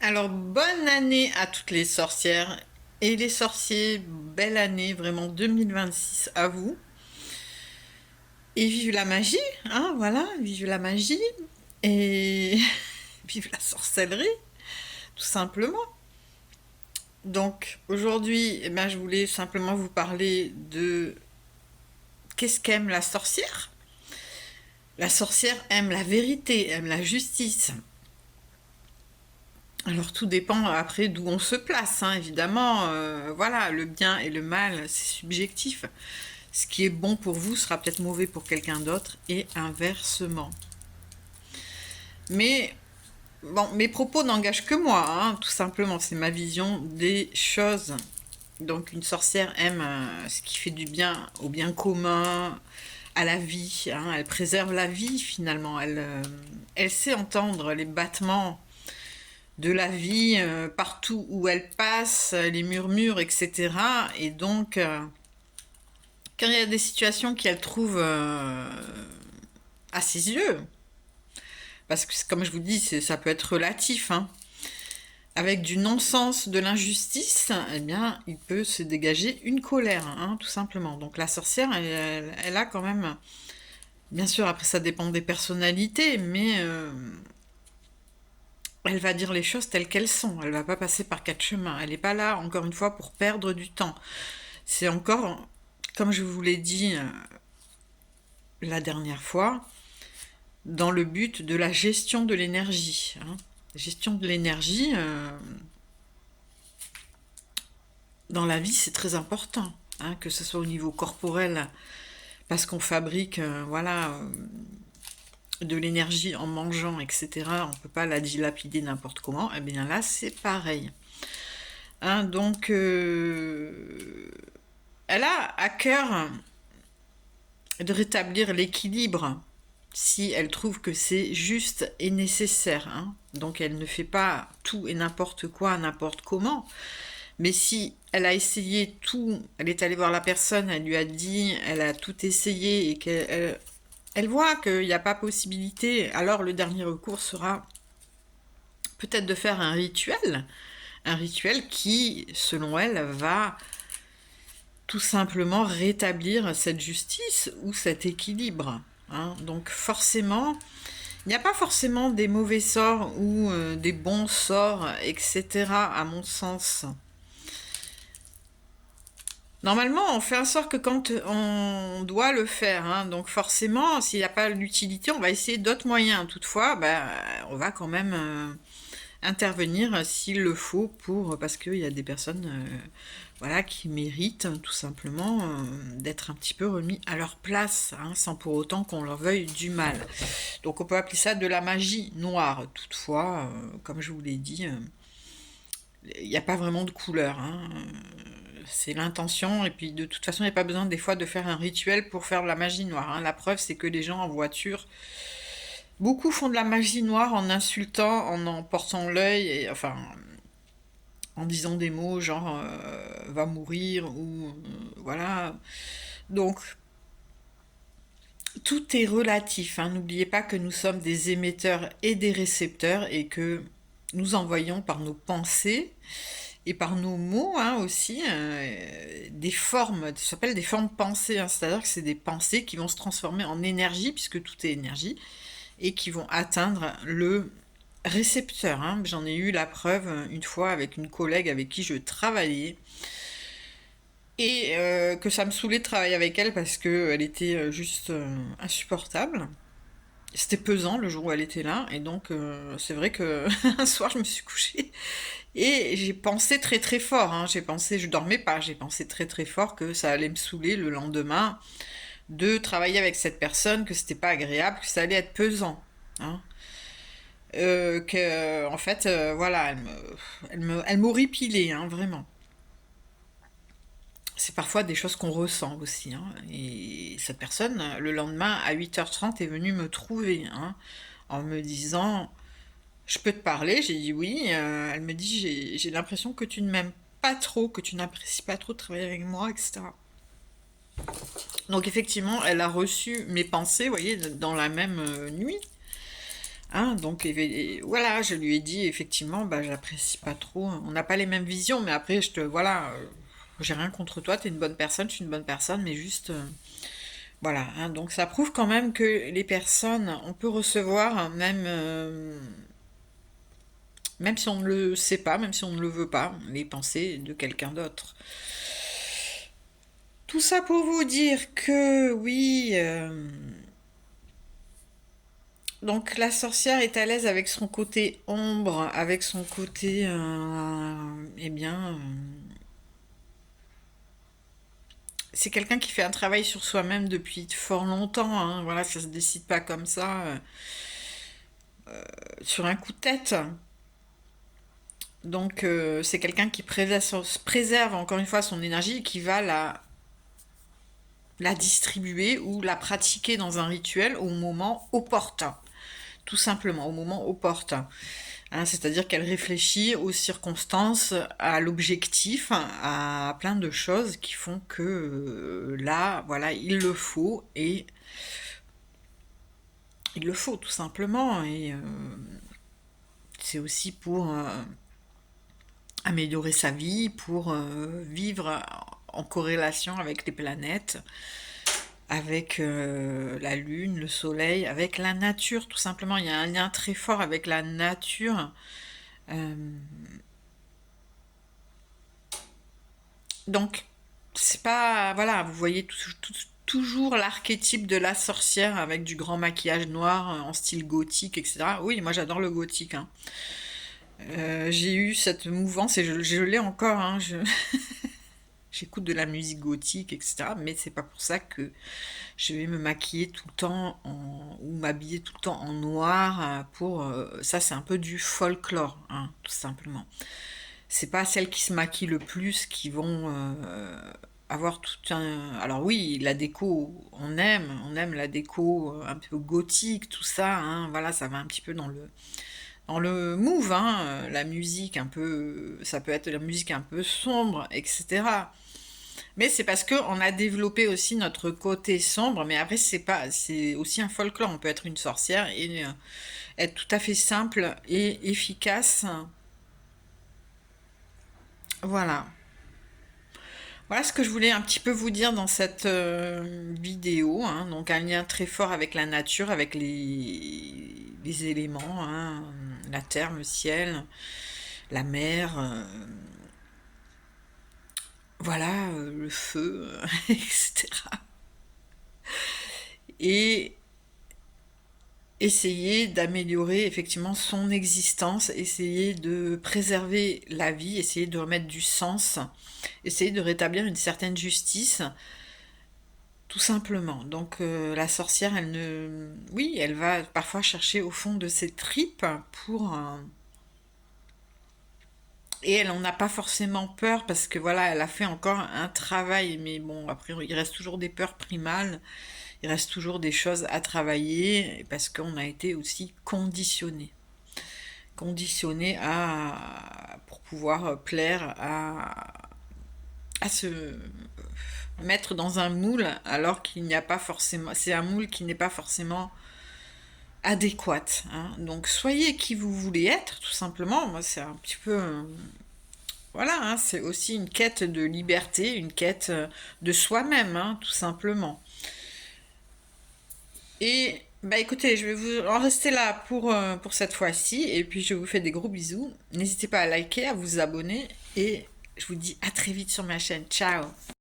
Alors, bonne année à toutes les sorcières et les sorciers. Belle année, vraiment 2026 à vous. Et vive la magie, hein, voilà, vive la magie. Et vive la sorcellerie, tout simplement. Donc, aujourd'hui, je voulais simplement vous parler de qu'est-ce qu'aime la sorcière. La sorcière aime la vérité, aime la justice. Alors tout dépend après d'où on se place, hein, évidemment. Voilà, le bien et le mal, c'est subjectif. Ce qui est bon pour vous sera peut-être mauvais pour quelqu'un d'autre et inversement. Mais bon, mes propos n'engagent que moi, hein, tout simplement. C'est ma vision des choses. Donc une sorcière aime ce qui fait du bien au bien commun, à la vie, hein. Elle préserve la vie finalement. Elle sait entendre les battements de la vie partout où elle passe, les murmures, etc. Et donc, quand il y a des situations qu'elle trouve à ses yeux, parce que comme je vous dis, ça peut être relatif, hein, avec du non-sens, de l'injustice, eh bien, il peut se dégager une colère, hein, tout simplement. Donc la sorcière, elle a quand même, bien sûr, après ça dépend des personnalités, mais elle va dire les choses telles qu'elles sont. Elle va pas passer par quatre chemins. Elle n'est pas là, encore une fois, pour perdre du temps. C'est encore, comme je vous l'ai dit la dernière fois, dans le but de la gestion de l'énergie, hein. Gestion de l'énergie, dans la vie, c'est très important, hein, que ce soit au niveau corporel, parce qu'on fabrique, voilà, de l'énergie en mangeant, etc. On ne peut pas la dilapider n'importe comment. Et bien là, c'est pareil. Hein, donc, elle a à cœur de rétablir l'équilibre si elle trouve que c'est juste et nécessaire, hein. Donc elle ne fait pas tout et n'importe quoi, n'importe comment. Mais si elle a essayé tout, elle est allée voir la personne, elle lui a dit, elle a tout essayé et qu'elle voit qu'il n'y a pas possibilité, alors le dernier recours sera peut-être de faire un rituel qui, selon elle, va tout simplement rétablir cette justice ou cet équilibre, hein. Donc forcément, il n'y a pas forcément des mauvais sorts ou des bons sorts, etc. à mon sens. Normalement, on fait un sort que quand on doit le faire, hein. Donc forcément, s'il n'y a pas l'utilité, on va essayer d'autres moyens. Toutefois, on va quand même intervenir s'il le faut parce qu'il y a des personnes voilà, qui méritent tout simplement d'être un petit peu remis à leur place, hein, sans pour autant qu'on leur veuille du mal. Donc on peut appeler ça de la magie noire. Toutefois, comme je vous l'ai dit, il n'y a pas vraiment de couleur, hein. C'est l'intention, et puis de toute façon, il n'y a pas besoin des fois de faire un rituel pour faire de la magie noire, hein. La preuve, c'est que les gens en voiture, beaucoup font de la magie noire en insultant, en portant l'œil, et enfin, en disant des mots genre va mourir, ou voilà. Donc, tout est relatif, hein. N'oubliez pas que nous sommes des émetteurs et des récepteurs, et que nous envoyons par nos pensées et par nos mots, hein, aussi, des formes, ça s'appelle des formes pensées, hein, c'est-à-dire que c'est des pensées qui vont se transformer en énergie, puisque tout est énergie, et qui vont atteindre le récepteur, hein. J'en ai eu la preuve une fois avec une collègue avec qui je travaillais, et que ça me saoulait de travailler avec elle parce qu'elle était juste insupportable. C'était pesant le jour où elle était là, et donc c'est vrai que un soir je me suis couchée et j'ai pensé très très fort, hein. J'ai pensé, je dormais pas, j'ai pensé très très fort que ça allait me saouler le lendemain de travailler avec cette personne, que c'était pas agréable, que ça allait être pesant, hein. Que en fait, voilà, elle m'horripilait, hein, vraiment. C'est parfois des choses qu'on ressent aussi, hein. Et cette personne, le lendemain, à 8h30, est venue me trouver, hein, en me disant je peux te parler. J'ai dit oui. Elle me dit j'ai l'impression que tu ne m'aimes pas trop, que tu n'apprécies pas trop de travailler avec moi, etc. Donc effectivement, elle a reçu mes pensées, vous voyez, dans la même nuit. Hein, donc voilà, je lui ai dit effectivement, bah j'apprécie pas trop. On n'a pas les mêmes visions, mais après voilà, j'ai rien contre toi, t'es une bonne personne, je suis une bonne personne, mais juste voilà. Hein, donc ça prouve quand même que les personnes, on peut recevoir même si on ne le sait pas, même si on ne le veut pas, les pensées de quelqu'un d'autre. Tout ça pour vous dire que oui. Donc la sorcière est à l'aise avec son côté ombre, avec son côté, eh bien, c'est quelqu'un qui fait un travail sur soi-même depuis fort longtemps. Hein. Voilà, ça se décide pas comme ça, sur un coup de tête. Donc c'est quelqu'un qui préserve encore une fois son énergie et qui va la distribuer ou la pratiquer dans un rituel au moment opportun. Tout simplement, au moment opportun. Hein, c'est-à-dire qu'elle réfléchit aux circonstances, à l'objectif, à plein de choses qui font que là, voilà, il le faut et il le faut tout simplement. Et c'est aussi pour améliorer sa vie, pour vivre en corrélation avec les planètes, avec la lune, le soleil, avec la nature tout simplement. Il y a un lien très fort avec la nature. Euh, donc, c'est pas... Voilà, vous voyez toujours l'archétype de la sorcière avec du grand maquillage noir en style gothique, etc. Oui, moi j'adore le gothique. Hein. J'ai eu cette mouvance et je l'ai encore. Hein, j'écoute de la musique gothique, etc. Mais c'est pas pour ça que je vais me maquiller tout le temps ou m'habiller tout le temps en noir pour ça c'est un peu du folklore hein, tout simplement. C'est pas celles qui se maquillent le plus qui vont avoir tout un alors oui la déco on aime la déco un peu gothique tout ça hein, voilà ça va un petit peu dans le move hein, la musique un peu ça peut être la musique un peu sombre etc. Mais c'est parce qu'on a développé aussi notre côté sombre, mais après c'est aussi un folklore. On peut être une sorcière et être tout à fait simple et efficace. Voilà. Voilà ce que je voulais un petit peu vous dire dans cette vidéo. Hein. Donc un lien très fort avec la nature, avec les éléments, hein. La terre, le ciel, la mer, voilà, le feu, etc. Et essayer d'améliorer effectivement son existence, essayer de préserver la vie, essayer de remettre du sens, essayer de rétablir une certaine justice, tout simplement. Donc la sorcière, oui, elle va parfois chercher au fond de ses tripes pour et elle en a pas forcément peur parce que voilà, elle a fait encore un travail, mais bon, après il reste toujours des peurs primales, il reste toujours des choses à travailler parce qu'on a été aussi conditionné pour pouvoir plaire à se mettre dans un moule alors qu'il n'y a pas forcément, c'est un moule qui n'est pas forcément adéquat. Hein. Donc soyez qui vous voulez être, tout simplement. Moi, c'est un petit peu, voilà, hein, c'est aussi une quête de liberté, une quête de soi-même, hein, tout simplement. Et bah écoutez, je vais vous en rester là pour cette fois-ci. Et puis je vous fais des gros bisous. N'hésitez pas à liker, à vous abonner. Et je vous dis à très vite sur ma chaîne. Ciao!